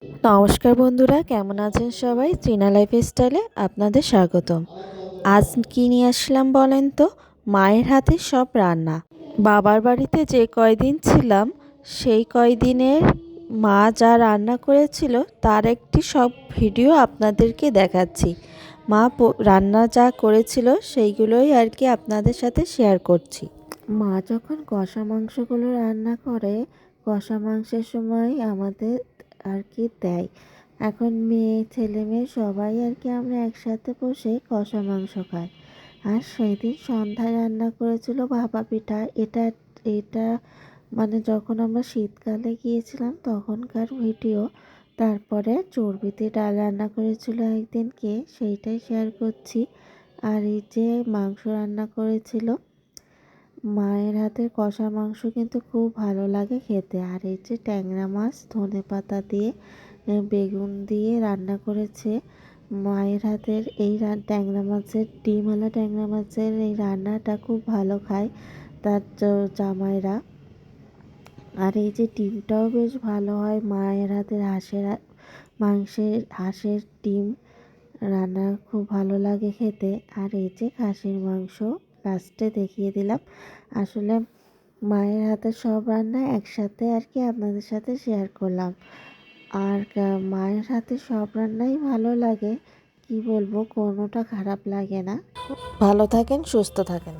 নমস্কার বন্ধুরা, কেমন আছেন সবাই? চীনা লাইফস্টাইলে আপনাদের স্বাগতম। আজ কি নিয়ে আসলাম বলেন তো? মায়ের হাতের সব রান্না। বাবার বাড়িতে যে কয়দিন ছিলাম সেই কয়দিনের মা যা রান্না করেছিল তার একটি সব ভিডিও আপনাদেরকে দেখাচ্ছি। মা রান্না যা করেছিল সেইগুলোই আর কি আপনাদের সাথে শেয়ার করছি। মা যখন কষা মাংসগুলো রান্না করে, কষা মাংসের সময় আমাদের আর কি দেয়। এখন মেয়ে ছেলে মেয়ে সবাই আর কি আমরা একসাথে বসে কষা মাংস খাই। আর সেই দিন সন্ধ্যায় রান্না করেছিল ভাপা পিঠা। এটা এটা মানে যখন আমরা শীতকালে গিয়েছিলাম তখনকার ভিডিও। তারপরে চর্বিতে ডাল রান্না করেছিল একদিনকে, সেইটাই শেয়ার করছি। আর এই যে মাংস রান্না করেছিল, মায়ের হাতের কষা মাংস কিন্তু খুব ভালো লাগে খেতে। আর এই যে ট্যাংরা মাছ ধনেপাতা দিয়ে বেগুন দিয়ে রান্না করেছে। মায়ের হাতের এই ট্যাংরা মাছের ডিমওয়ালা ট্যাংরা মাছের এই রান্নাটা খুব ভালো খায় তার জামাইরা। আর এই যে ডিমটাও বেশ ভালো হয় মায়ের হাতের। হাঁসের ডিম রান্না খুব ভালো লাগে খেতে। আর এই যে খাসির মাংস লাস্টে দেখিয়ে দিলাম। আসলে মায়ের হাতের সব রান্না একসাথে আর কি আপনাদের সাথে শেয়ার করলাম। আর মায়ের হাতে সব রান্নাই ভালো লাগে, কি বলবো, কোনোটা খারাপ লাগে না। ভালো থাকেন, সুস্থ থাকেন।